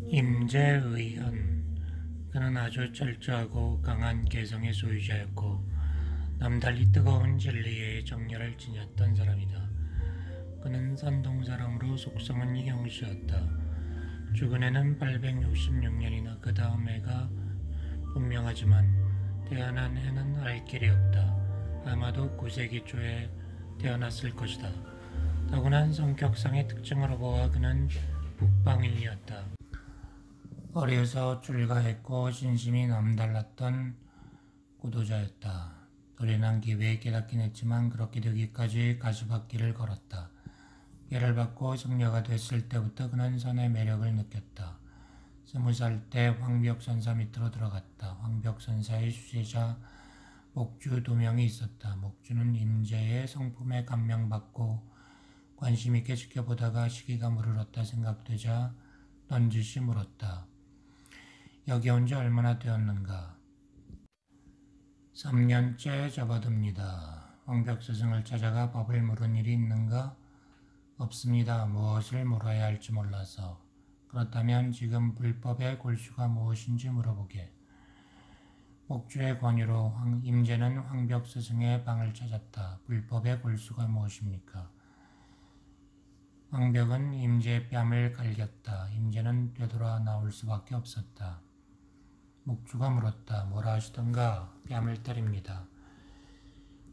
임재의현. 그는 아주 철저하고 강한 개성의 소유자였고 남달리 뜨거운 진리의 정열을 지녔던 사람이다. 그는 산동 사람으로 속성은 형씨였다. 죽은 해는 866년이나 그 다음 해가 분명하지만 태어난 해는 알 길이 없다. 아마도 9세기 초에 태어났을 것이다. 타고난 성격상의 특징으로 보아 그는 북방인이었다. 어려서 출가했고 신심이 남달랐던 구도자였다. 도련한 기회에 깨닫긴 했지만 그렇게 되기까지 가시밭길을 걸었다. 예를 받고 성녀가 됐을 때부터 그는 선의 매력을 느꼈다. 20살 때 황벽 선사 밑으로 들어갔다. 황벽 선사의 수제자 목주 2명이 있었다. 목주는 임재의 성품에 감명받고 관심 있게 지켜보다가 시기가 물들었다 생각되자 넌지시 물었다. 여기 온 지 얼마나 되었는가? 3년째 접어듭니다. 황벽 스승을 찾아가 법을 물은 일이 있는가? 없습니다. 무엇을 물어야 할지 몰라서. 그렇다면 지금 불법의 골수가 무엇인지 물어보게. 목주의 권유로 임재는 황벽 스승의 방을 찾았다. 불법의 골수가 무엇입니까? 황벽은 임재의 뺨을 갈겼다. 임재는 되돌아 나올 수밖에 없었다. 목주가 물었다. 뭐라 하시던가? 뺨을 때립니다.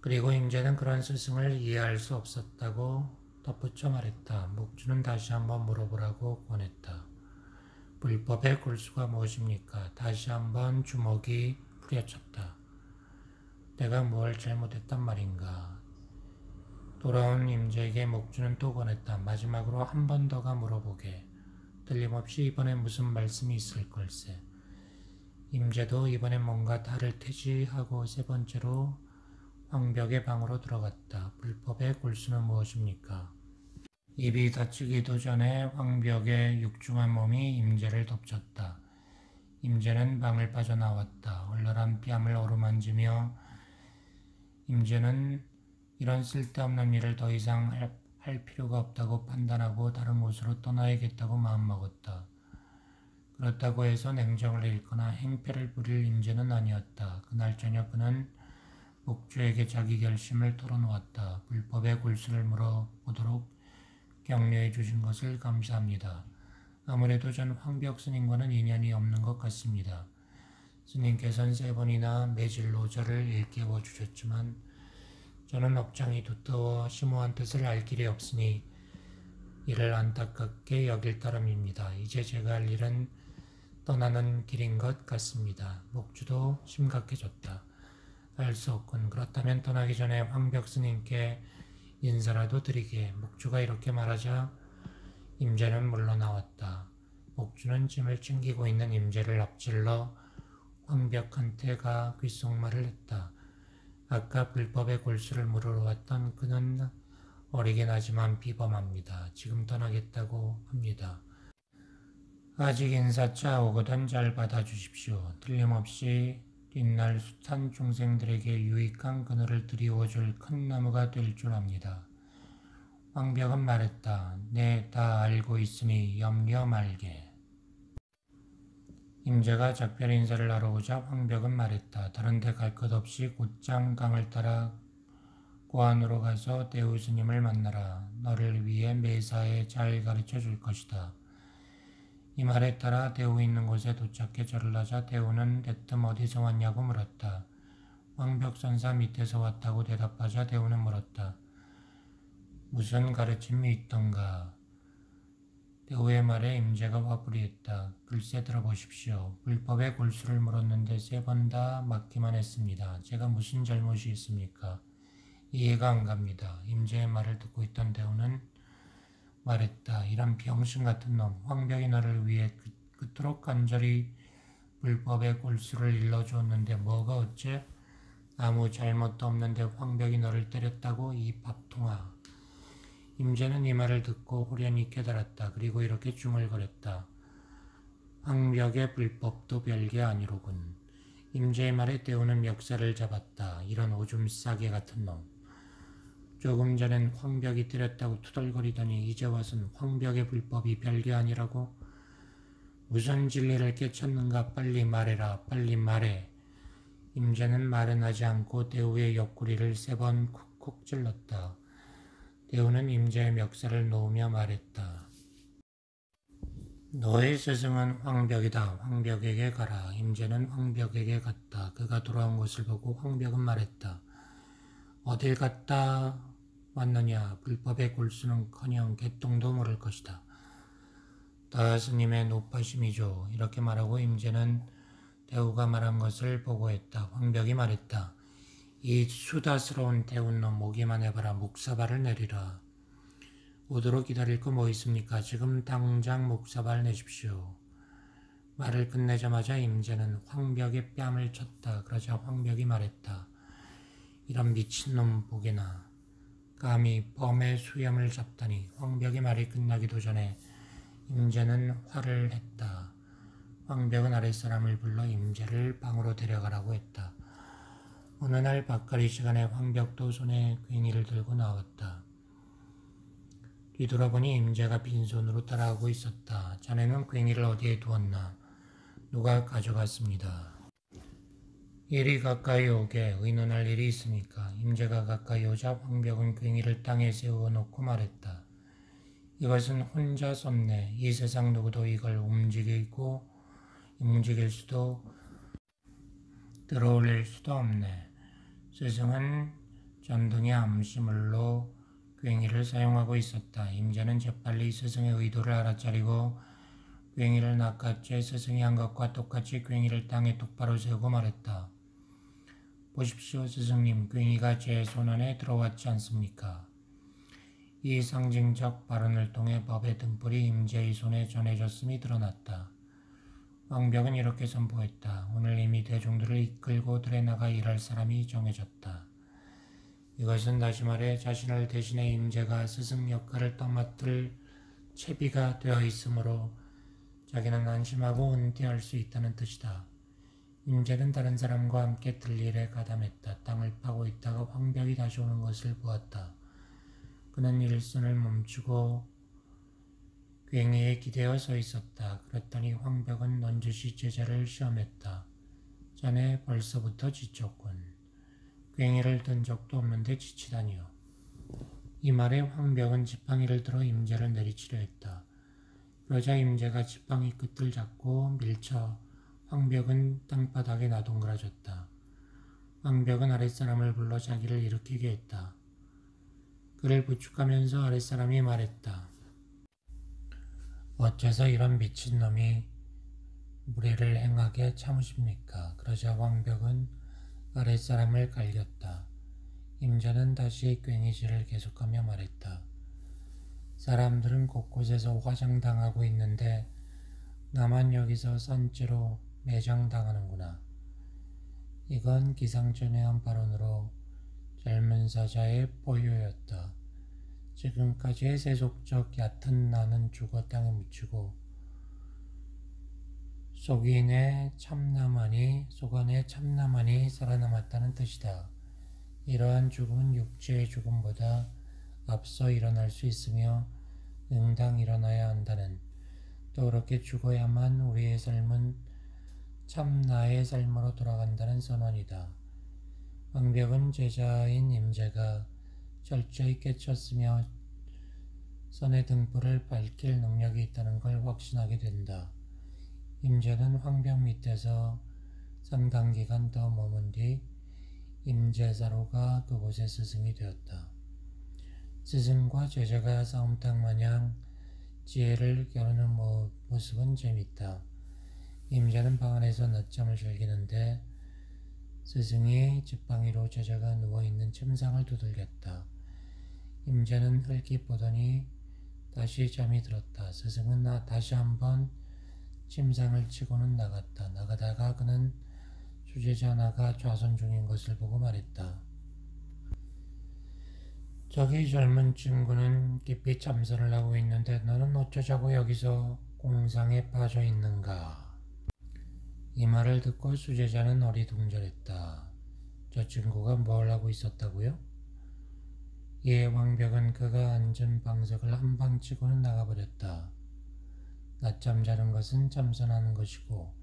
그리고 임재는 그런 스승을 이해할 수 없었다고 덧붙여 말했다. 목주는 다시 한번 물어보라고 권했다. 불법의 골수가 무엇입니까? 다시 한번 주먹이 후려쳤다. 내가 뭘 잘못했단 말인가? 돌아온 임재에게 목주는 또 권했다. 마지막으로 한 번 더가 물어보게. 틀림없이 이번엔 무슨 말씀이 있을 걸세. 임재도 이번엔 뭔가 다를 테지 하고 세 번째로 황벽의 방으로 들어갔다. 불법의 골수는 무엇입니까? 입이 닫히기도 전에 황벽의 육중한 몸이 임재를 덮쳤다. 임재는 방을 빠져나왔다. 얼얼한 뺨을 어루만지며 임재는 이런 쓸데없는 일을 더 이상 할 필요가 없다고 판단하고 다른 곳으로 떠나야겠다고 마음먹었다. 그렇다고 해서 냉정을 잃거나 행패를 부릴 임재는 아니었다. 그날 저녁 그는 목주에게 자기 결심을 털어놓았다. 불법의 골수를 물어보도록 격려해 주신 것을 감사합니다. 아무래도 전 황벽 스님과는 인연이 없는 것 같습니다. 스님께서는 3번이나 매질로 저를 일깨워 주셨지만 저는 업장이 두터워 심오한 뜻을 알 길이 없으니 이를 안타깝게 여길 따름입니다. 이제 제가 할 일은 떠나는 길인 것 같습니다. 목주도 심각해졌다. 알 수 없군. 그렇다면 떠나기 전에 황벽 스님께 인사라도 드리게. 목주가 이렇게 말하자 임재는 물러나왔다. 목주는 짐을 챙기고 있는 임재를 앞질러 황벽한테 가 귓속말을 했다. 아까 불법의 골수를 물으러 왔던 그는 어리긴 하지만 비범합니다. 지금 떠나겠다고 합니다. 아직 인사차 오거든 잘 받아주십시오. 틀림없이 뒷날 숱한 중생들에게 유익한 그늘을 드리워줄 큰 나무가 될 줄 압니다. 황벽은 말했다. 네, 다 알고 있으니 염려 말게. 임재가 작별 인사를 하러 오자 황벽은 말했다. 다른 데 갈 것 없이 곧장 강을 따라 고안으로 가서 대우 스님을 만나라. 너를 위해 매사에 잘 가르쳐 줄 것이다. 이 말에 따라 대우 있는 곳에 도착해 절을 하자 대우는 대뜸 어디서 왔냐고 물었다. 황벽 선사 밑에서 왔다고 대답하자 대우는 물었다. 무슨 가르침이 있던가? 대우의 말에 임재가 화풀이했다. 글쎄 들어보십시오. 불법의 골수를 물었는데 3번 다 맞기만 했습니다. 제가 무슨 잘못이 있습니까? 이해가 안 갑니다. 임재의 말을 듣고 있던 대우는 말했다. 이런 병신 같은 놈. 황벽이 나를 위해 그토록 간절히 불법의 골수를 일러주었는데 뭐가 어째? 아무 잘못도 없는데 황벽이 너를 때렸다고 이 밥통아. 임재는 이 말을 듣고 호련히 깨달았다. 그리고 이렇게 중얼거렸다. 황벽의 불법도 별게 아니로군. 임재의 말에 대우는 멱살을 잡았다. 이런 오줌 싸개 같은 놈. 조금 전엔 황벽이 때렸다고 투덜거리더니 이제 와선 황벽의 불법이 별게 아니라고? 무슨 진리를 깨쳤는가? 빨리 말해라. 빨리 말해. 임자는 말은 하지 않고 대우의 옆구리를 3번 쿡쿡 찔렀다. 대우는 임자의 멱살을 놓으며 말했다. 너의 스승은 황벽이다. 황벽에게 가라. 임자는 황벽에게 갔다. 그가 돌아온 것을 보고 황벽은 말했다. 어딜 갔다 왔느냐. 불법의 골수는커녕 개똥도 모를 것이다. 다스님의 높아심이죠. 이렇게 말하고 임자는 대우가 말한 것을 보고했다. 황벽이 말했다. 이 수다스러운 대운 놈 오기만 해봐라. 묵사발을 내리라. 오도록 기다릴 거 뭐 있습니까? 지금 당장 묵사발 내십시오. 말을 끝내자마자 임자는 황벽의 뺨을 쳤다. 그러자 황벽이 말했다. 이런 미친놈 보게나. 감히 범의 수염을 잡다니. 황벽의 말이 끝나기도 전에 임자는 화를 했다. 황벽은 아랫사람을 불러 임자를 방으로 데려가라고 했다. 어느 날 밥가리 시간에 황벽도 손에 괭이를 들고 나왔다. 뒤돌아보니 임자가 빈손으로 따라오고 있었다. 자네는 괭이를 어디에 두었나? 누가 가져갔습니다. 이리 가까이 오게. 의논할 일이 있으니까. 임자가 가까이 오자 황벽은 괭이를 땅에 세워놓고 말했다. 이것은 혼자 썼네. 이 세상 누구도 이걸 움직일 수도 들어올릴 수도 없네. 스승은 전등의 암시물로 괭이를 사용하고 있었다. 임자는 재빨리 스승의 의도를 알아차리고 괭이를 낚아채 스승이 한 것과 똑같이 괭이를 땅에 똑바로 세우고 말했다. 보십시오 스승님, 괭이가 제 손 안에 들어왔지 않습니까? 이 상징적 발언을 통해 법의 등불이 임자의 손에 전해졌음이 드러났다. 황벽은 이렇게 선포했다. 오늘 이미 대중들을 이끌고 들에 나가 일할 사람이 정해졌다. 이것은 다시 말해 자신을 대신해 임자가 스승 역할을 떠맡을 채비가 되어 있으므로 자기는 안심하고 은퇴할 수 있다는 뜻이다. 임자는 다른 사람과 함께 들일에 가담했다. 땅을 파고 있다가 황벽이 다시 오는 것을 보았다. 그는 일손을 멈추고 괭이에 기대어 서 있었다. 그랬더니 황벽은 넌지시 제자를 시험했다. 자네 벌써부터 지쳤군. 괭이를 든 적도 없는데 지치다니요. 이 말에 황벽은 지팡이를 들어 임자를 내리치려 했다. 그러자 임자가 지팡이 끝을 잡고 밀쳐 황벽은 땅바닥에 나동그라졌다. 황벽은 아랫사람을 불러 자기를 일으키게 했다. 그를 부축하면서 아랫사람이 말했다. 어째서 이런 미친놈이 무례를 행하게 참으십니까? 그러자 황벽은 아랫사람을 갈겼다. 임자는 다시 괭이질을 계속하며 말했다. 사람들은 곳곳에서 화장당하고 있는데 나만 여기서 선죄로 매장당하는구나. 이건 기상천외한 발언으로 젊은 사자의 포효였다. 지금까지의 세속적 얕은 나는 죽어 땅에 묻히고 속안에 참나만이 살아남았다는 뜻이다. 이러한 죽음은 육체의 죽음보다 앞서 일어날 수 있으며 응당 일어나야 한다는, 또 그렇게 죽어야만 우리의 삶은 참나의 삶으로 돌아간다는 선언이다. 황벽은 제자인 임자가 철저히 깨쳤으며 선의 등불을 밝힐 능력이 있다는 걸 확신하게 된다. 임자는 황벽 밑에서 상당 기간 더 머문 뒤 임제사로가 그곳의 스승이 되었다. 스승과 제자가 싸움탕 마냥 지혜를 겨루는 모습은 재밌다. 임자는 방 안에서 낮잠을 즐기는데 스승이 지팡이로 제자가 누워있는 침상을 두들겼다. 임자는 흘낏 보더니 다시 잠이 들었다. 스승은 다시 한번 침상을 치고는 나갔다. 나가다가 그는 수제자 하나가 좌선 중인 것을 보고 말했다. 저기 젊은 친구는 깊이 참선을 하고 있는데 너는 어쩌자고 여기서 공상에 빠져 있는가? 이 말을 듣고 수제자는 어리둥절했다. 저 친구가 뭘 하고 있었다고요? 이에 왕벽은 그가 앉은 방석을 한 방 치고는 나가버렸다. 낮잠 자는 것은 참선하는 것이고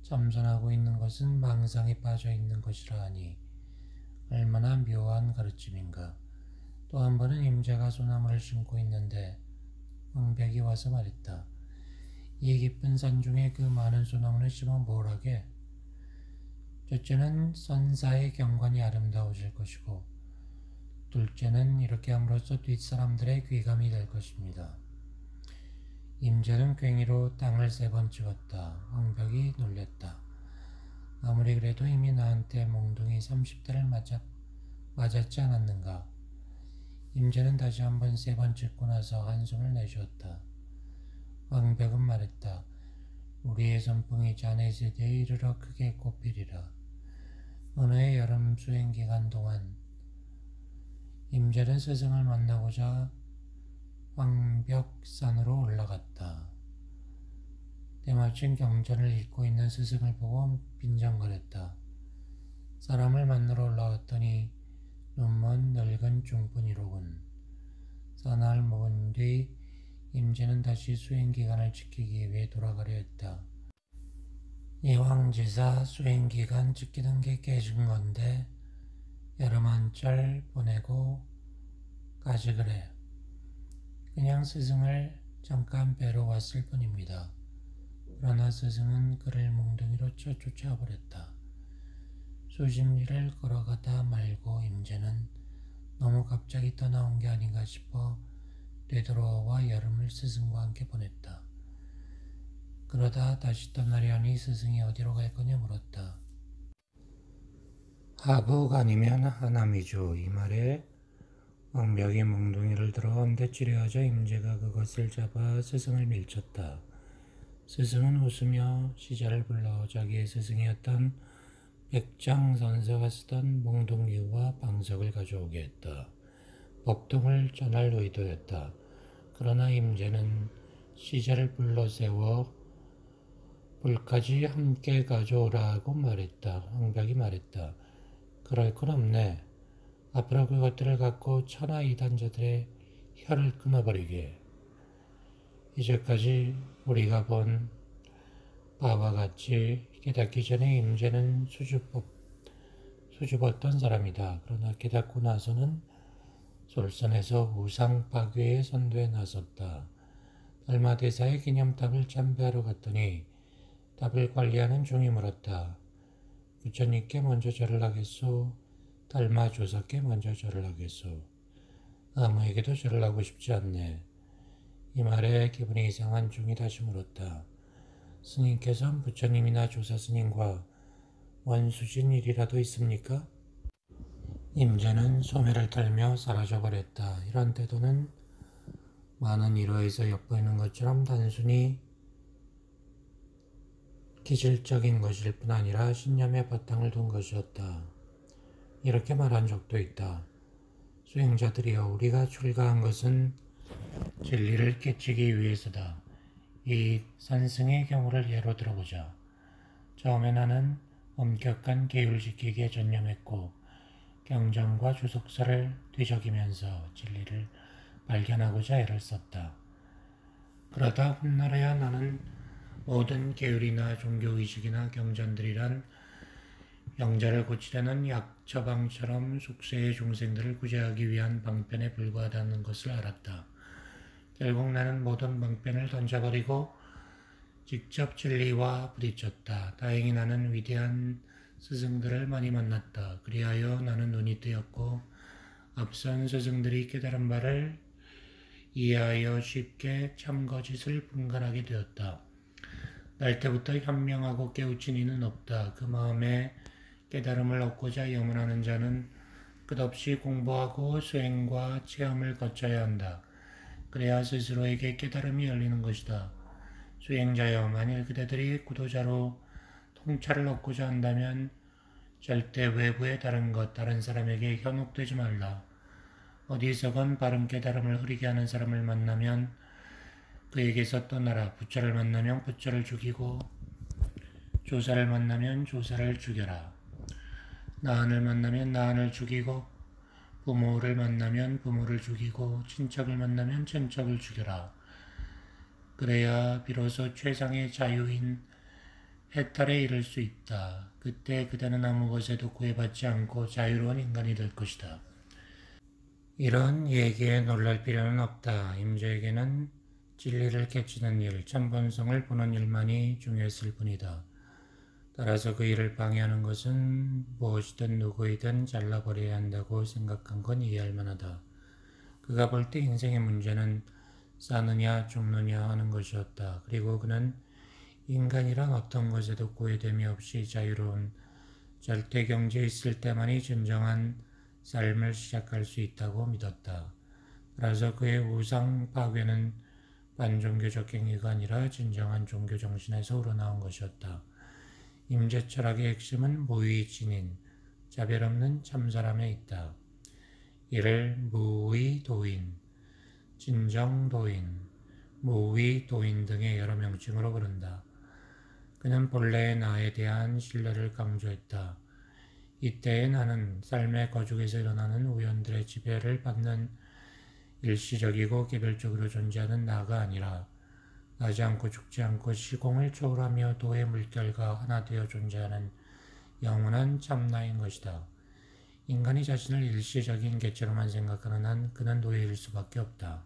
참선하고 있는 것은 망상에 빠져 있는 것이라 하니 얼마나 묘한 가르침인가. 또 한 번은 임자가 소나무를 심고 있는데 왕벽이 와서 말했다. 이 깊은 산 중에 그 많은 소나무는 심어 뭘 하게? 첫째는 선사의 경관이 아름다워질 것이고 둘째는 이렇게 함으로써 뒷사람들의 귀감이 될 것입니다. 임자는 괭이로 땅을 3번 찍었다. 왕벽이 놀랬다. 아무리 그래도 이미 나한테 몽둥이 30대를 맞았지 않았는가. 임자는 다시 한번 3번 찍고 나서 한숨을 내쉬었다. 왕벽은 말했다. 우리의 선풍이 자네 세대에 이르러 크게 꽃피리라. 어느 해 여름 수행기간 동안 임자는 스승을 만나고자 왕벽산으로 올라갔다. 때마침 경전을 읽고 있는 스승을 보고 빈정거렸다. 사람을 만나러 올라왔더니 눈먼 늙은 중분이로군. 사나흘 먹은 뒤 임자는 다시 수행기간을 지키기 위해 돌아가려 했다. 이왕지사 수행기간 지키는 게 깨진 건데 여름 한철 보내고 가지 그래. 그냥 스승을 잠깐 뵈러 왔을 뿐입니다. 그러나 스승은 그를 몽둥이로 쳐 쫓아버렸다. 수십 리를 걸어가다 말고 임자는 너무 갑자기 떠나온 게 아닌가 싶어 되돌아와 여름을 스승과 함께 보냈다. 그러다 다시 떠나려니 스승이 어디로 갈 거냐 물었다. 하북 아니면 하남이죠. 이 말에 왕벽이 몽둥이를 들어 언대치려 하자 임자가 그것을 잡아 스승을 밀쳤다. 스승은 웃으며 시자를 불러 자기의 스승이었던 백장선사가 쓰던 몽둥이와 방석을 가져오게 했다. 법동을 전할 의도였다. 그러나 임자는 시자를 불러 세워 불까지 함께 가져오라고 말했다. 왕벽이 말했다. 그럴 건 없네. 앞으로 그것들을 갖고 천하 이단자들의 혀를 끊어버리게. 이제까지 우리가 본 바와 같이 깨닫기 전에 임자는 수줍었던 사람이다. 그러나 깨닫고 나서는 솔선해서 우상 파괴의 선도에 나섰다. 달마대사의 기념탑을 참배하러 갔더니 탑을 관리하는 종이 물었다. 부처님께 먼저 절을 하겠소? 달마 조사께 먼저 절을 하겠소? 아무에게도 절을 하고 싶지 않네. 이 말에 기분이 이상한 종이 다시 물었다. 스님께서는 부처님이나 조사 스님과 원수진 일이라도 있습니까? 임자는 소매를 떨며 사라져버렸다. 이런 태도는 많은 일화에서 엿보이는 것처럼 단순히 기질적인 것일 뿐 아니라 신념에 바탕을 둔 것이었다. 이렇게 말한 적도 있다. 수행자들이여, 우리가 출가한 것은 진리를 깨치기 위해서다. 이 산승의 경우를 예로 들어보자. 처음에 나는 엄격한 계율지키기에 전념했고 경전과 주석서를 뒤적이면서 진리를 발견하고자 애를 썼다. 그러다 훗날에야 나는 모든 계율이나 종교의식이나 경전들이란 영자를 고치려는 약처방처럼 숙세의 중생들을 구제하기 위한 방편에 불과하다는 것을 알았다. 결국 나는 모든 방편을 던져버리고 직접 진리와 부딪혔다. 다행히 나는 위대한 스승들을 많이 만났다. 그리하여 나는 눈이 뜨였고 앞선 스승들이 깨달은 바를 이해하여 쉽게 참거짓을 분간하게 되었다. 날 때부터 현명하고 깨우친 이는 없다. 그 마음에 깨달음을 얻고자 염원하는 자는 끝없이 공부하고 수행과 체험을 거쳐야 한다. 그래야 스스로에게 깨달음이 열리는 것이다. 수행자여, 만일 그대들이 구도자로 통찰을 얻고자 한다면 절대 외부의 다른 것, 다른 사람에게 현혹되지 말라. 어디서건 바른 깨달음을 흐리게 하는 사람을 만나면 그에게서 떠나라. 부처를 만나면 부처를 죽이고 조사를 만나면 조사를 죽여라. 나한을 만나면 나한을 죽이고 부모를 만나면 부모를 죽이고 친척을 만나면 친척을 죽여라. 그래야 비로소 최상의 자유인 해탈에 이를 수 있다. 그때 그대는 아무 것에도 구애받지 않고 자유로운 인간이 될 것이다. 이런 얘기에 놀랄 필요는 없다. 임자에게는 진리를 깨치는 일, 참본성을 보는 일만이 중요했을 뿐이다. 따라서 그 일을 방해하는 것은 무엇이든 누구이든 잘라버려야 한다고 생각한 건 이해할 만하다. 그가 볼 때 인생의 문제는 사느냐 죽느냐 하는 것이었다. 그리고 그는 인간이란 어떤 것에도 구애됨이 없이 자유로운 절대 경지에 있을 때만이 진정한 삶을 시작할 수 있다고 믿었다. 따라서 그의 우상 파괴는 반종교적 행위가 아니라 진정한 종교 정신에서 우러나온 것이었다. 임재 철학의 핵심은 무의진인, 자별 없는 참사람에 있다. 이를 무의도인, 진정도인, 무의도인 등의 여러 명칭으로 부른다. 그는 본래의 나에 대한 신뢰를 강조했다. 이때의 나는 삶의 거죽에서 일어나는 우연들의 지배를 받는 일시적이고 개별적으로 존재하는 나가 아니라 나지 않고 죽지 않고 시공을 초월하며 도의 물결과 하나 되어 존재하는 영원한 참나인 것이다. 인간이 자신을 일시적인 개체로만 생각하는 한 그는 노예일 수밖에 없다.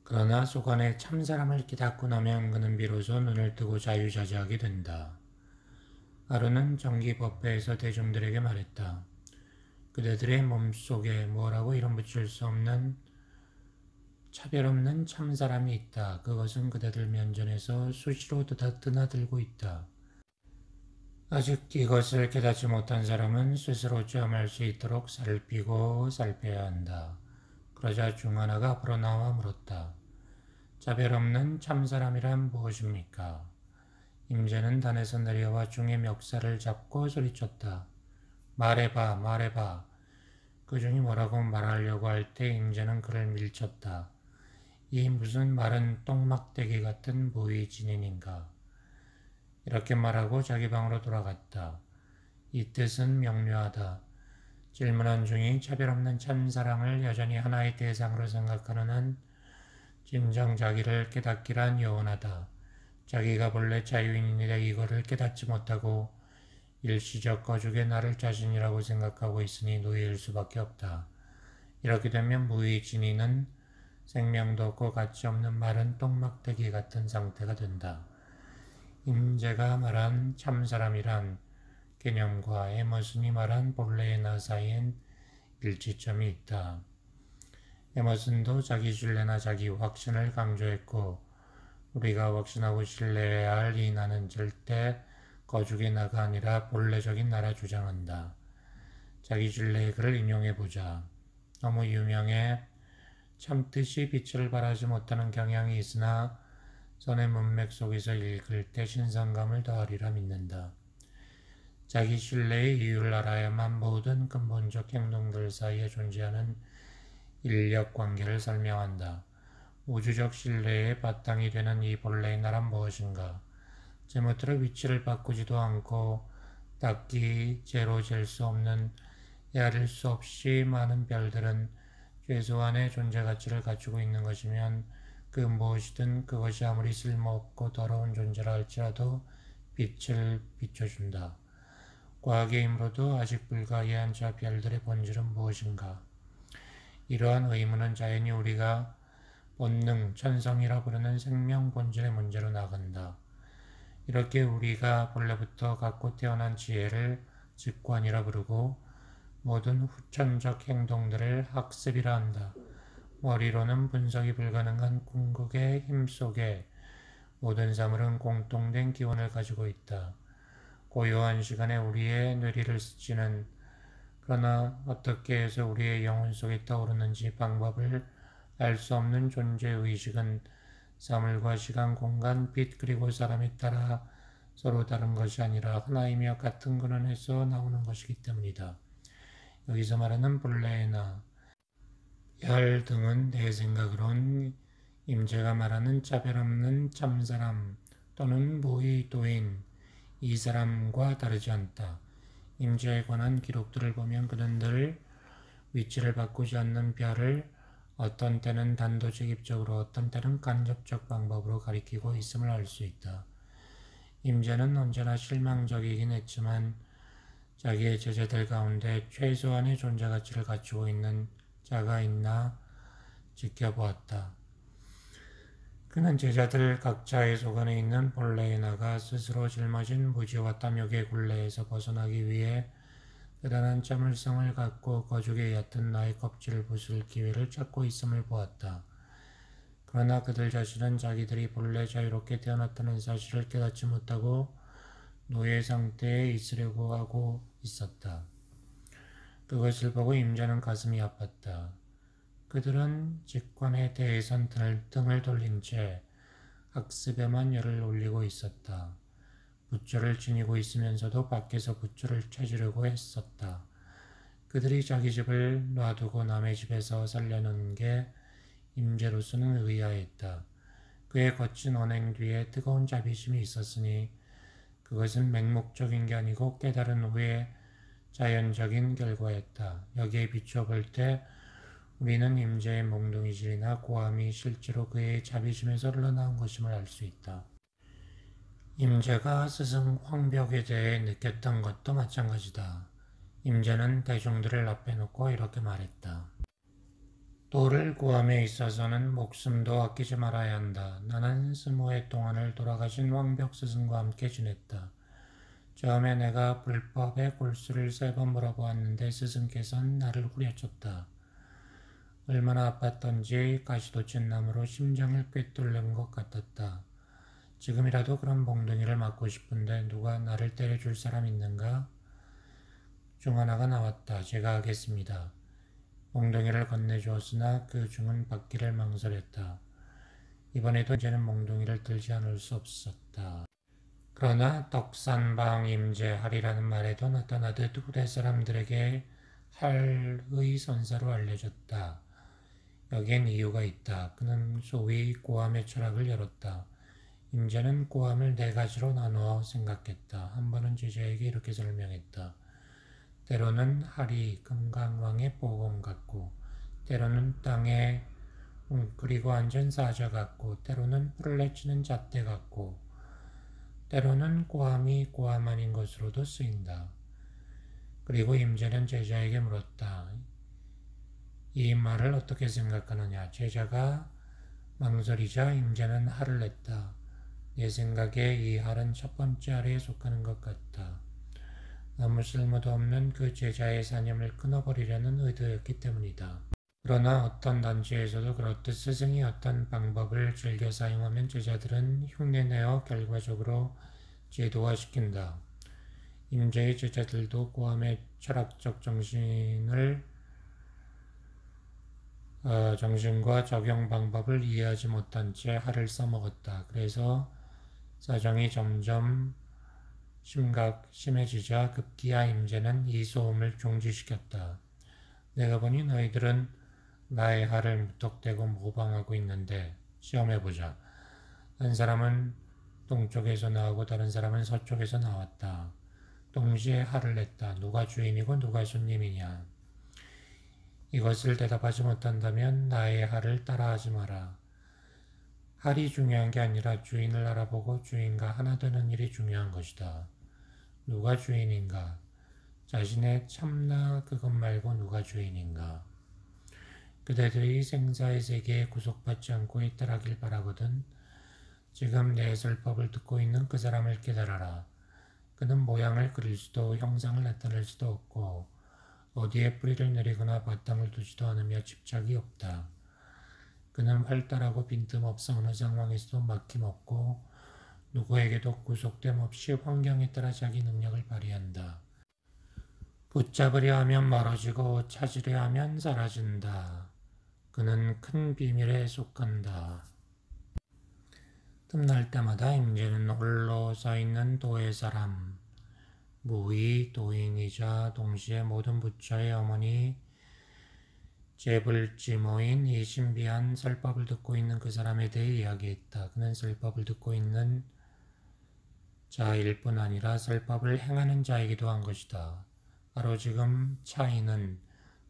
그러나 소관의 참사람을 깨닫고 나면 그는 비로소 눈을 뜨고 자유자재하게 된다. 아루는 정기법회에서 대중들에게 말했다. 그대들의 몸속에 뭐라고 이름 붙일 수 없는 차별 없는 참사람이 있다. 그것은 그대들 면전에서 수시로 드나들고 있다. 아직 이것을 깨닫지 못한 사람은 스스로 체험할 수 있도록 살피고 살펴야 한다. 그러자 중 하나가 앞으로 나와 물었다. 차별 없는 참사람이란 무엇입니까? 임재는 단에서 내려와 중의 멱살을 잡고 소리쳤다. 말해봐, 말해봐. 그 중이 뭐라고 말하려고 할 때 임재는 그를 밀쳤다. 이 무슨 마른 똥막대기 같은 무의진인인가. 이렇게 말하고 자기 방으로 돌아갔다. 이 뜻은 명료하다. 질문한 중이 차별 없는 참사랑을 여전히 하나의 대상으로 생각하는 한 진정 자기를 깨닫기란 요원하다. 자기가 본래 자유인이라 이거를 깨닫지 못하고 일시적 거죽의 나를 자신이라고 생각하고 있으니 노예일 수밖에 없다. 이렇게 되면 무의진인은 생명도 없고 가치 없는 마른 똥막대기 같은 상태가 된다. 임재가 말한 참사람이란 개념과 에머슨이 말한 본래의 나 사이엔 일치점이 있다. 에머슨도 자기 신뢰나 자기 확신을 강조했고 우리가 확신하고 신뢰해야 할 이 나는 절대 거죽의 나가 아니라 본래적인 나라 주장한다. 자기 신뢰의 글을 인용해보자. 너무 유명해 참듯이 빛을 발하지 못하는 경향이 있으나 선의 문맥 속에서 읽을 때 신선감을 더하리라 믿는다. 자기 신뢰의 이유를 알아야만 모든 근본적 행동들 사이에 존재하는 인력관계를 설명한다. 우주적 신뢰의 바탕이 되는 이 본래의 나란 무엇인가? 제멋대로 위치를 바꾸지도 않고 딱히 제로 잴 수 없는 헤아릴 수 없이 많은 별들은 최소한의 존재 가치를 갖추고 있는 것이면 그 무엇이든 그것이 아무리 쓸모없고 더러운 존재라 할지라도 빛을 비춰준다. 과학의 힘으로도 아직 불가이한 저 별들의 본질은 무엇인가? 이러한 의문은 자연히 우리가 본능, 천성이라 부르는 생명 본질의 문제로 나간다. 이렇게 우리가 본래부터 갖고 태어난 지혜를 직관이라 부르고 모든 후천적 행동들을 학습이라 한다. 머리로는 분석이 불가능한 궁극의 힘 속에 모든 사물은 공통된 기원을 가지고 있다. 고요한 시간에 우리의 뇌리를 스치는 그러나 어떻게 해서 우리의 영혼 속에 떠오르는지 방법을 알 수 없는 존재의식은 사물과 시간, 공간, 빛 그리고 사람에 따라 서로 다른 것이 아니라 하나이며 같은 근원에서 나오는 것이기 때문이다. 여기서 말하는 본래의 나, 열 등은 내 생각으론 임재가 말하는 차별 없는 참사람 또는 무의도인 이 사람과 다르지 않다. 임재에 관한 기록들을 보면 그는 늘 위치를 바꾸지 않는 별을 어떤 때는 단도직입적으로 어떤 때는 간접적 방법으로 가리키고 있음을 알 수 있다. 임재는 언제나 실망적이긴 했지만 자기의 제자들 가운데 최소한의 존재 가치를 갖추고 있는 자가 있나 지켜보았다. 그는 제자들 각자의 속안에 있는 본래의 나가 스스로 짊어진 무지와 탐욕의 굴레에서 벗어나기 위해 대단한 참을성을 갖고 거죽의 얕은 나의 껍질을 부술 기회를 찾고 있음을 보았다. 그러나 그들 자신은 자기들이 본래 자유롭게 태어났다는 사실을 깨닫지 못하고 노예 상태에 있으려고 하고 있었다. 그것을 보고 임자는 가슴이 아팠다. 그들은 직관에 대해선 등을 돌린 채 학습에만 열을 올리고 있었다. 붓줄을 지니고 있으면서도 밖에서 붓줄을 찾으려고 했었다. 그들이 자기 집을 놔두고 남의 집에서 살려는 게 임재로서는 의아했다. 그의 거친 언행 뒤에 뜨거운 자비심이 있었으니 그것은 맹목적인 게 아니고 깨달은 후에 자연적인 결과였다. 여기에 비추어 볼 때 우리는 임재의 몽둥이질이나 고함이 실제로 그의 자비심에서 흘러나온 것임을 알 수 있다. 임재가 스승 황벽에 대해 느꼈던 것도 마찬가지다. 임재는 대중들을 앞에 놓고 이렇게 말했다. 도를 구함에 있어서는 목숨도 아끼지 말아야 한다. 나는 20해 동안을 돌아가신 황벽 스승과 함께 지냈다. 처음에 내가 불법의 골수를 3번 물어보았는데 스승께서는 나를 후려쳤다. 얼마나 아팠던지 가시돋친 나무로 심장을 꿰뚫는 것 같았다. 지금이라도 그런 몽둥이를 맞고 싶은데 누가 나를 때려줄 사람 있는가? 중 하나가 나왔다. 제가 하겠습니다. 몽둥이를 건네주었으나 그 중은 받기를 망설였다. 이번에도 이제는 몽둥이를 들지 않을 수 없었다. 그러나 덕산방 임재하리라는 말에도 나타나듯 후대 사람들에게 할의 선사로 알려졌다. 여기엔 이유가 있다. 그는 소위 고함의 철학을 열었다. 임재는 고함을 4가지로 나누어 생각했다. 한 번은 제자에게 이렇게 설명했다. 때로는 하리 금강왕의 보검 같고, 때로는 땅에 웅크리고 앉은 사자 같고, 때로는 풀을 헤치는 잣대 같고, 때로는 고함이 고함 아닌 것으로도 쓰인다. 그리고 임재는 제자에게 물었다. 이 말을 어떻게 생각하느냐? 제자가 망설이자 임재는 할을 냈다. 내 생각에 이 할은 첫 번째 할에 속하는 것 같다. 아무 쓸모도 없는 그 제자의 사념을 끊어버리려는 의도였기 때문이다. 그러나 어떤 단체에서도 그렇듯 스승이 어떤 방법을 즐겨 사용하면 제자들은 흉내내어 결과적으로 제도화시킨다. 임재의 제자들도 고함의 철학적 정신과 적용 방법을 이해하지 못한 채 할을 써먹었다. 그래서 사정이 점점 심해지자 급기야 임재는 이 소음을 중지시켰다. 내가 보니 너희들은 나의 할을 무턱대고 모방하고 있는데 시험해보자. 한 사람은 동쪽에서 나오고 다른 사람은 서쪽에서 나왔다. 동시에 할을 냈다. 누가 주인이고 누가 손님이냐. 이것을 대답하지 못한다면 나의 할을 따라하지 마라. 할이 중요한 게 아니라 주인을 알아보고 주인과 하나 되는 일이 중요한 것이다. 누가 주인인가? 자신의 참나 그것 말고 누가 주인인가? 그대들이 생사의 세계에 구속받지 않고 있더라길 바라거든. 지금 내 설법을 듣고 있는 그 사람을 깨달아라. 그는 모양을 그릴 수도 형상을 나타낼 수도 없고 어디에 뿌리를 내리거나 바탕을 두지도 않으며 집착이 없다. 그는 활달하고 빈틈없어 어느 상황에서도 막힘없고 누구에게도 구속됨 없이 환경에 따라 자기 능력을 발휘한다. 붙잡으려 하면 멀어지고 찾으려 하면 사라진다. 그는 큰 비밀에 속한다. 틈날 때마다 임재는 홀로 서있는 도의 사람, 무의 도인이자 동시에 모든 부처의 어머니 제불지모인 이 신비한 설법을 듣고 있는 그 사람에 대해 이야기했다. 그는 설법을 듣고 있는 자일 뿐 아니라 설법을 행하는 자이기도 한 것이다. 바로 지금 차이는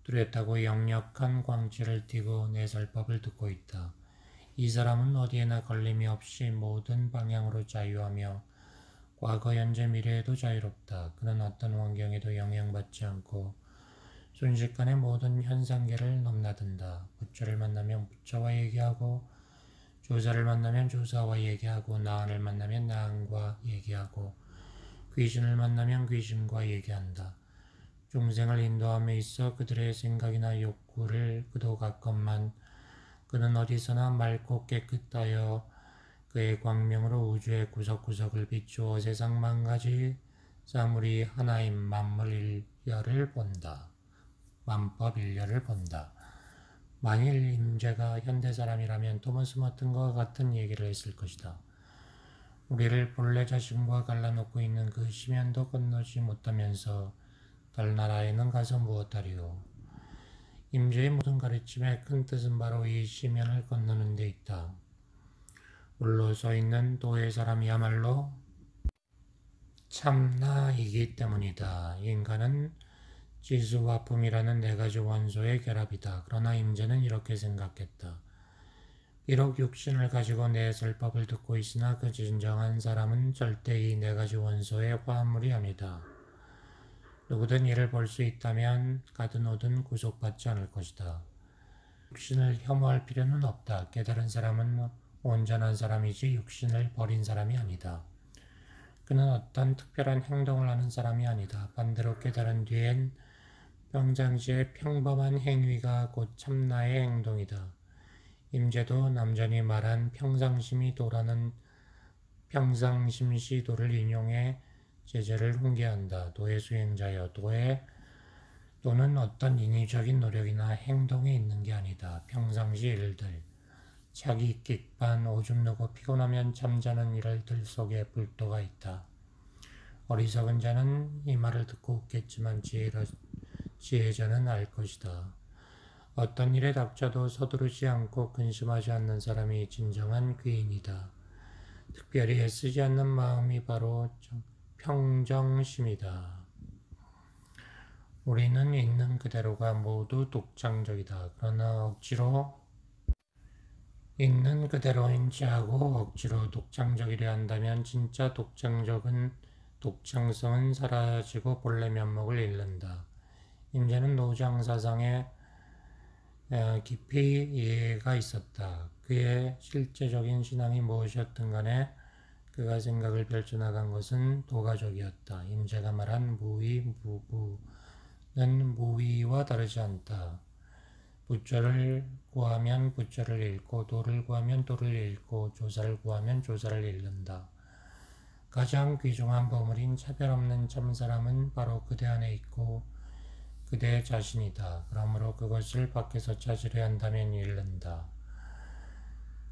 뚜렷하고 역력한 광채를 띠고 내설법을 듣고 있다. 이 사람은 어디에나 걸림이 없이 모든 방향으로 자유하며 과거, 현재, 미래에도 자유롭다. 그는 어떤 환경에도 영향받지 않고 순식간에 모든 현상계를 넘나든다. 부처를 만나면 부처와 얘기하고 조사를 만나면 조사와 얘기하고 나한을 만나면 나한과 얘기하고 귀신을 만나면 귀신과 얘기한다. 중생을 인도함에 있어 그들의 생각이나 욕구를 그도 가건만 그는 어디서나 맑고 깨끗하여 그의 광명으로 우주의 구석구석을 비추어 세상 만가지 사물이 하나인 만물 일려를 본다. 만법 일려를 본다. 만일 임재가 현대사람이라면 토머스 머튼과 같은 얘기를 했을 것이다. 우리를 본래 자신과 갈라놓고 있는 그 심연도 건너지 못하면서 달나라에는 가서 무엇하리요. 임재의 모든 가르침의 큰 뜻은 바로 이 심연을 건너는 데 있다. 물로 서있는 도의 사람이야말로 참나이기 때문이다. 인간은 지수와 품이라는 네 가지 원소의 결합이다. 그러나 임재는 이렇게 생각했다. 비록 육신을 가지고 내설법을 듣고 있으나 그 진정한 사람은 절대 이 네 가지 원소의 화합물이 아니다. 누구든 이를 볼 수 있다면 가든 오든 구속받지 않을 것이다. 육신을 혐오할 필요는 없다. 깨달은 사람은 온전한 사람이지 육신을 버린 사람이 아니다. 그는 어떤 특별한 행동을 하는 사람이 아니다. 반대로 깨달은 뒤엔 평상시의 평범한 행위가 곧 참나의 행동이다. 임재도 남전이 말한 평상심이 도라는 평상심시도를 인용해 제재를 훈계한다. 도의 수행자여, 도는 어떤 인위적인 노력이나 행동에 있는 게 아니다. 평상시 일들, 자기 끽반 오줌 누고 피곤하면 잠자는 일들 속에 불도가 있다. 어리석은 자는 이 말을 듣고 웃겠지만 지혜자는 알 것이다. 어떤 일에 닥쳐도 서두르지 않고 근심하지 않는 사람이 진정한 귀인이다. 특별히 애쓰지 않는 마음이 바로 평정심이다. 우리는 있는 그대로가 모두 독창적이다. 그러나 억지로 있는 그대로 인지하고 억지로 독창적이려 한다면 진짜 독창성은 사라지고 본래 면목을 잃는다. 임재는 노장사상에 깊이 이해가 있었다. 그의 실제적인 신앙이 무엇이었든 간에 그가 생각을 펼쳐나간 것은 도가적이었다. 임재가 말한 무의, 무부는 무의와 다르지 않다. 부처를 구하면 부처를 잃고 도를 구하면 도를 잃고 조사를 구하면 조사를 잃는다. 가장 귀중한 보물인 차별 없는 참사람은 바로 그대 안에 있고 그대 자신이다. 그러므로 그것을 밖에서 찾으려 한다면 잃는다.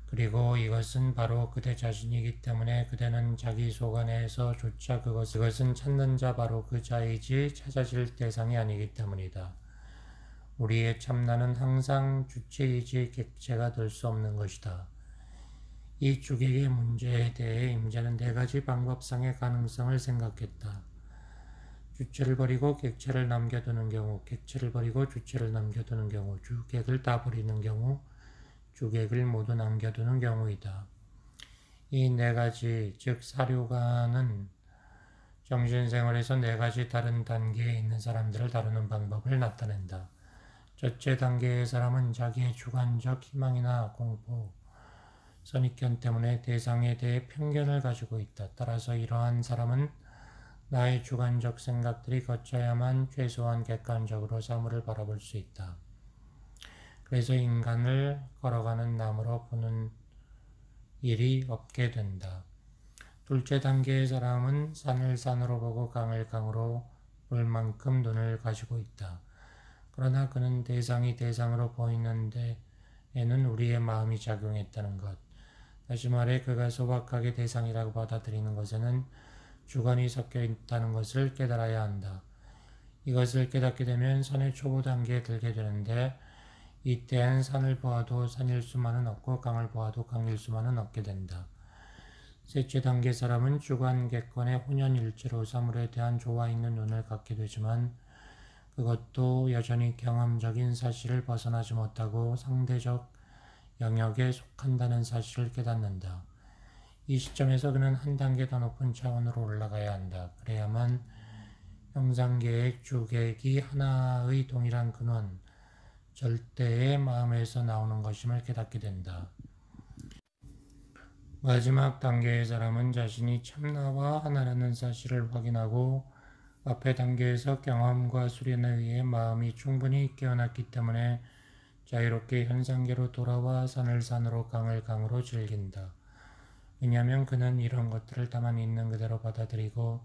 그리고 이것은 바로 그대 자신이기 때문에 그대는 자기 속 안에서 조차 그것은 찾는 자 바로 그 자이지 찾아질 대상이 아니기 때문이다. 우리의 참나는 항상 주체이지 객체가 될 수 없는 것이다. 이 주객의 문제에 대해 임재는 네 가지 방법상의 가능성을 생각했다. 주체를 버리고 객체를 남겨두는 경우, 객체를 버리고 주체를 남겨두는 경우, 주객을 다 버리는 경우, 주객을 모두 남겨두는 경우이다. 이 네 가지, 즉 사류가는 정신생활에서 네 가지 다른 단계에 있는 사람들을 다루는 방법을 나타낸다. 첫째 단계의 사람은 자기의 주관적 희망이나 공포, 선입견 때문에 대상에 대해 편견을 가지고 있다. 따라서 이러한 사람은 나의 주관적 생각들이 거쳐야만 최소한 객관적으로 사물을 바라볼 수 있다. 그래서 인간을 걸어가는 나무로 보는 일이 없게 된다. 둘째 단계의 사람은 산을 산으로 보고 강을 강으로 볼 만큼 눈을 가지고 있다. 그러나 그는 대상이 대상으로 보이는 데에는 우리의 마음이 작용했다는 것. 다시 말해 그가 소박하게 대상이라고 받아들이는 것에는 주관이 섞여 있다는 것을 깨달아야 한다. 이것을 깨닫게 되면 산의 초보 단계에 들게 되는데 이때엔 산을 보아도 산일 수만은 없고 강을 보아도 강일 수만은 없게 된다. 셋째 단계 사람은 주관 객관의 혼연일체로 사물에 대한 조화 있는 눈을 갖게 되지만 그것도 여전히 경험적인 사실을 벗어나지 못하고 상대적 영역에 속한다는 사실을 깨닫는다. 이 시점에서 그는 한 단계 더 높은 차원으로 올라가야 한다. 그래야만 형상계획, 주객이 하나의 동일한 근원, 절대의 마음에서 나오는 것임을 깨닫게 된다. 마지막 단계의 사람은 자신이 참나와 하나라는 사실을 확인하고 앞의 단계에서 경험과 수련에 의해 마음이 충분히 깨어났기 때문에 자유롭게 현상계로 돌아와 산을 산으로 강을 강으로 즐긴다. 왜냐하면 그는 이런 것들을 다만 있는 그대로 받아들이고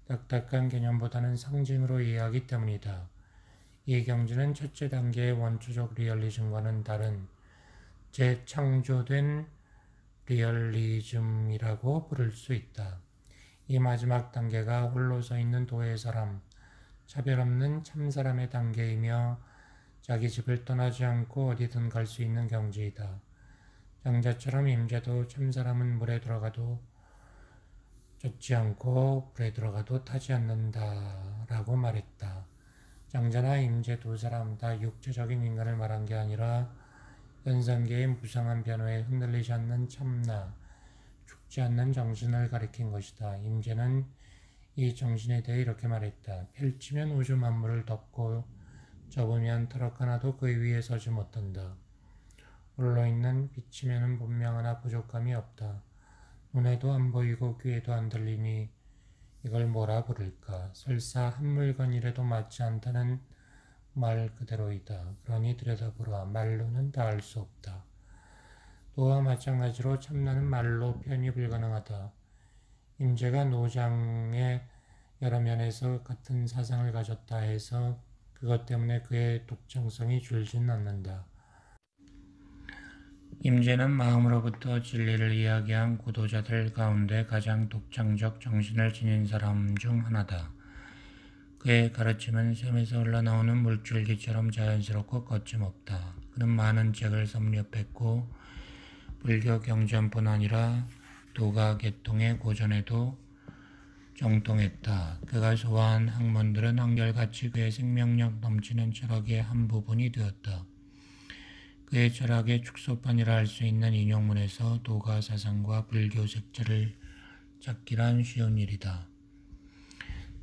딱딱한 개념보다는 상징으로 이해하기 때문이다. 이 경지는 첫째 단계의 원초적 리얼리즘과는 다른 재창조된 리얼리즘이라고 부를 수 있다. 이 마지막 단계가 홀로 서 있는 도의 사람, 차별 없는 참사람의 단계이며 자기 집을 떠나지 않고 어디든 갈 수 있는 경지이다. 장자처럼 임재도 참사람은 물에 들어가도 젖지 않고 불에 들어가도 타지 않는다 라고 말했다. 장자나 임재 두 사람 다 육체적인 인간을 말한 게 아니라 현상계의 무상한 변화에 흔들리지 않는 참나, 죽지 않는 정신을 가리킨 것이다. 임재는 이 정신에 대해 이렇게 말했다. 펼치면 우주 만물을 덮고 접으면 터럭 하나도 그 위에 서지 못한다. 홀로 있는 빛이면은 분명 하나 부족함이 없다. 눈에도 안 보이고 귀에도 안 들리니 이걸 뭐라 부를까? 설사 한 물건이라도 맞지 않다는 말 그대로이다. 그러니 들여다보라. 말로는 다 알 수 없다. 또한 마찬가지로 참나는 말로 표현이 불가능하다. 임재가 노장의 여러 면에서 같은 사상을 가졌다 해서 그것 때문에 그의 독창성이 줄진 않는다. 임재는 마음으로부터 진리를 이야기한 구도자들 가운데 가장 독창적 정신을 지닌 사람 중 하나다. 그의 가르침은 샘에서 흘러나오는 물줄기처럼 자연스럽고 거침없다. 그는 많은 책을 섭렵했고 불교 경전뿐 아니라 도가 계통의 고전에도 정통했다. 그가 소화한 학문들은 한결같이 그의 생명력 넘치는 철학의 한 부분이 되었다. 그의 철학의 축소판이라 할 수 있는 인용문에서 도가 사상과 불교 색채를 찾기란 쉬운 일이다.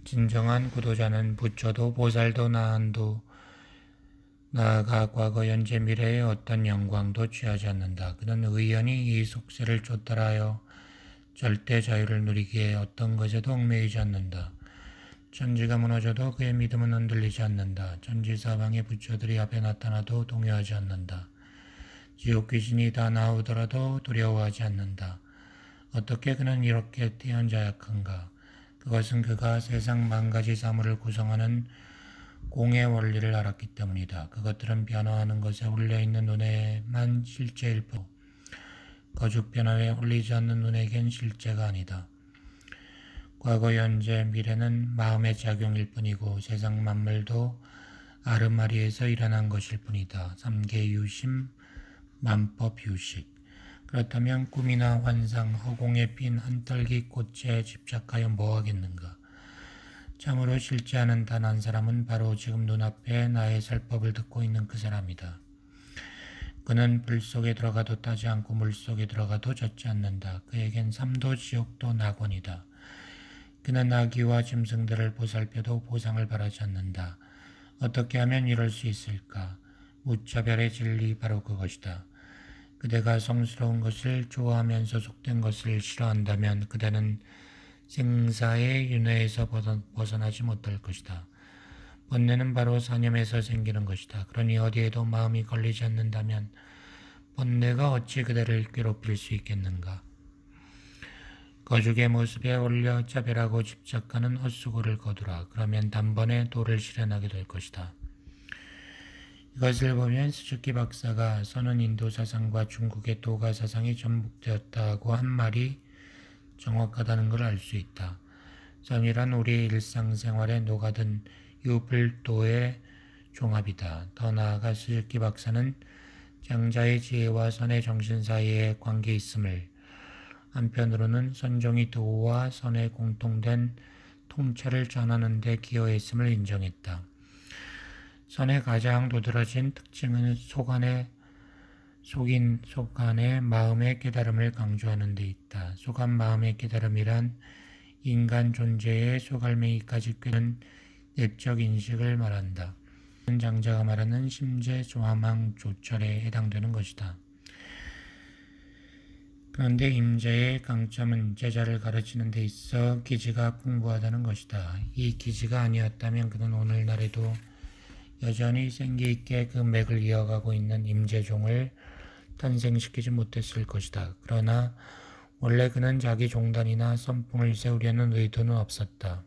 진정한 구도자는 부처도 보살도 나한도 나아가 과거 현재 미래의 어떤 영광도 취하지 않는다. 그는 의연히 이 속세를 쫓달하여 절대 자유를 누리기에 어떤 것에도 얽매이지 않는다. 천지가 무너져도 그의 믿음은 흔들리지 않는다. 천지사방의 부처들이 앞에 나타나도 동요하지 않는다. 지옥 귀신이 다 나오더라도 두려워하지 않는다. 어떻게 그는 이렇게 태연자약한가? 그것은 그가 세상 만가지 사물을 구성하는 공의 원리를 알았기 때문이다. 그것들은 변화하는 것에 홀려있는 눈에만 실제일 뿐 거죽 변화에 홀리지 않는 눈에겐 실제가 아니다. 과거, 현재, 미래는 마음의 작용일 뿐이고 세상 만물도 아르마리에서 일어난 것일 뿐이다. 삼계유심, 만법유식. 그렇다면 꿈이나 환상, 허공에 핀 한떨기 꽃에 집착하여 뭐하겠는가? 참으로 실제하는 단 한 사람은 바로 지금 눈앞에 나의 설법을 듣고 있는 그 사람이다. 그는 불 속에 들어가도 타지 않고 물 속에 들어가도 젖지 않는다. 그에겐 삶도 지옥도 낙원이다. 그는 아기와 짐승들을 보살펴도 보상을 바라지 않는다. 어떻게 하면 이럴 수 있을까? 무차별의 진리 바로 그것이다. 그대가 성스러운 것을 좋아하면서 속된 것을 싫어한다면 그대는 생사의 윤회에서 벗어나지 못할 것이다. 번뇌는 바로 사념에서 생기는 것이다. 그러니 어디에도 마음이 걸리지 않는다면 번뇌가 어찌 그대를 괴롭힐 수 있겠는가? 거죽의 모습에 올려 차별하고 집착하는 헛수고를 거두라. 그러면 단번에 도를 실현하게 될 것이다. 이것을 보면 스즈키 박사가 선은 인도 사상과 중국의 도가 사상이 전복되었다고 한 말이 정확하다는 걸 알 수 있다. 선이란 우리의 일상생활에 녹아든 유불도의 종합이다. 더 나아가 스즈키 박사는 장자의 지혜와 선의 정신 사이에 관계 있음을, 한편으로는 선종이 도와 선의 공통된 통찰을 전하는 데 기여했음을 인정했다. 선의 가장 도드라진 특징은 속 안의 마음의 깨달음을 장조하는 데 있다. 속한 마음의 깨달음이란 인간 존재의 속알맹이까지 꿰는 내적 인식을 말한다. 장자가 말하는 심재 조화망 조철에 해당되는 것이다. 그런데 임재의 강점은 제자를 가르치는 데 있어 기지가 풍부하다는 것이다. 이 기지가 아니었다면 그는 오늘날에도 여전히 생기있게 그 맥을 이어가고 있는 임재종을 탄생시키지 못했을 것이다. 그러나 원래 그는 자기 종단이나 선풍을 세우려는 의도는 없었다.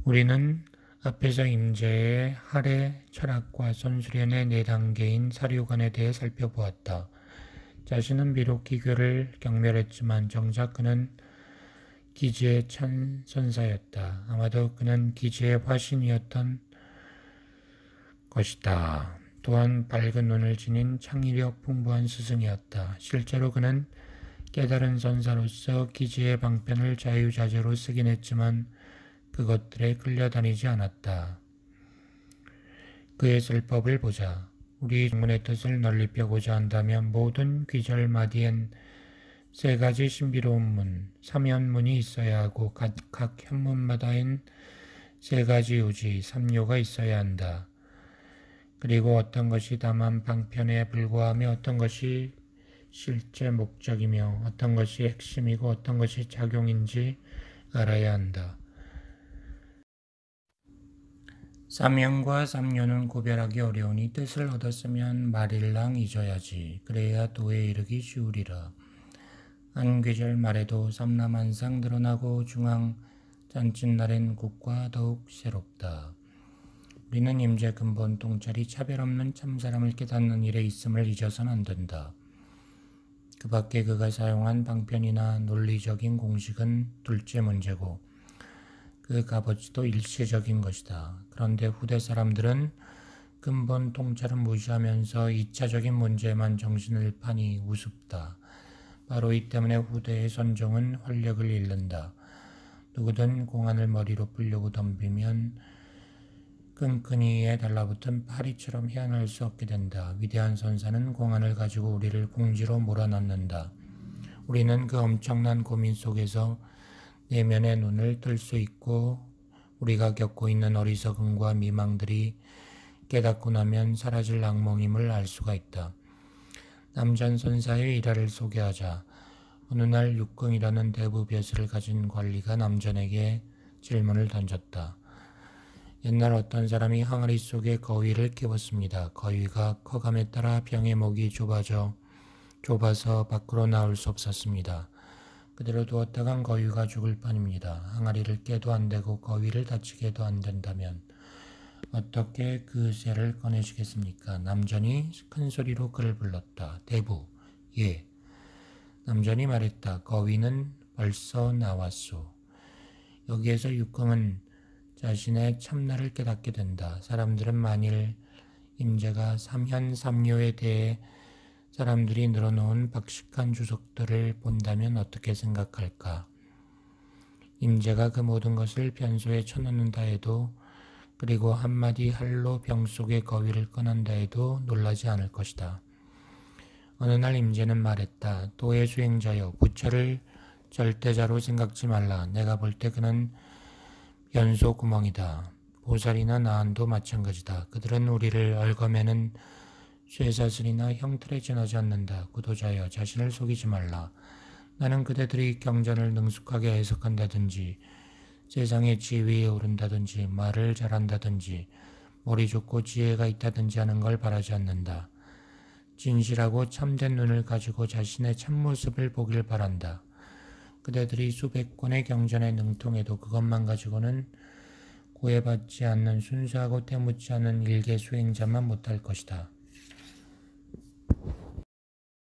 우리는 앞에서 임재의 할애, 철학과 선수련의 4단계인 사료관에 대해 살펴보았다. 자신은 비록 기교를 경멸했지만 정작 그는 기지의 천 선사였다. 아마도 그는 기지의 화신이었던 것이다. 또한 밝은 눈을 지닌 창의력 풍부한 스승이었다. 실제로 그는 깨달은 선사로서 기지의 방편을 자유자재로 쓰긴 했지만 그것들에 끌려다니지 않았다. 그의 설법을 보자. 우리 정문의 뜻을 널리 펴고자 한다면 모든 귀절마디엔 3가지 신비로운 문, 삼연문이 있어야 하고 각 현문마다엔 3가지 요지, 3요가 있어야 한다. 그리고 어떤 것이 다만 방편에 불과하며 어떤 것이 실제 목적이며 어떤 것이 핵심이고 어떤 것이 작용인지 알아야 한다. 삼연과 삼요는 구별하기 어려우니 뜻을 얻었으면 말일랑 잊어야지. 그래야 도에 이르기 쉬우리라. 한 귀절 말에도 삼라만상 드러나고 중앙 잔칫날엔 국과 더욱 새롭다. 우리는 임재 근본 통찰이 차별 없는 참사람을 깨닫는 일에 있음을 잊어서는 안 된다. 그 밖에 그가 사용한 방편이나 논리적인 공식은 둘째 문제고 그 값어치도 일시적인 것이다. 그런데 후대 사람들은 근본 통찰을 무시하면서 2차적인 문제에만 정신을 파니 우습다. 바로 이 때문에 후대의 선종은 활력을 잃는다. 누구든 공안을 머리로 풀려고 덤비면 끈끈이에 달라붙은 파리처럼 헤어날 수 없게 된다. 위대한 선사는 공안을 가지고 우리를 궁지로 몰아넣는다. 우리는 그 엄청난 고민 속에서 내면의 눈을 뜰 수 있고 우리가 겪고 있는 어리석음과 미망들이 깨닫고 나면 사라질 악몽임을 알 수가 있다. 남전선사의 일화를 소개하자. 어느 날 육경이라는 대부벼슬을 가진 관리가 남전에게 질문을 던졌다. 옛날 어떤 사람이 항아리 속에 거위를 키웠습니다. 거위가 커감에 따라 병의 목이 좁아서 밖으로 나올 수 없었습니다. 그대로 두었다간 거위가 죽을 판입니다. 항아리를 깨도 안 되고 거위를 다치게 해도 안 된다면 어떻게 그 쇠를 꺼내시겠습니까? 남전이 큰 소리로 그를 불렀다. 대부, 예. 남전이 말했다. 거위는 벌써 나왔소. 여기에서 육경은 자신의 참나를 깨닫게 된다. 사람들은 만일 임재가 삼현삼요에 대해 사람들이 늘어놓은 박식한 주석들을 본다면 어떻게 생각할까? 임재가 그 모든 것을 변소에 쳐넣는다 해도 그리고 한마디 할로 병 속의 거위를 꺼낸다 해도 놀라지 않을 것이다. 어느 날 임재는 말했다. 도의 수행자여, 부처를 절대자로 생각지 말라. 내가 볼 때 그는 변소 구멍이다. 보살이나 나한도 마찬가지다. 그들은 우리를 얽어매는 쇠사슬이나 형틀에 지나지 않는다. 구도자여, 자신을 속이지 말라. 나는 그대들이 경전을 능숙하게 해석한다든지 세상의 지위에 오른다든지 말을 잘한다든지 머리 좋고 지혜가 있다든지 하는 걸 바라지 않는다. 진실하고 참된 눈을 가지고 자신의 참모습을 보길 바란다. 그대들이 수백 권의 경전에 능통해도 그것만 가지고는 구애받지 않는 순수하고 태묻지 않은 일개 수행자만 못할 것이다.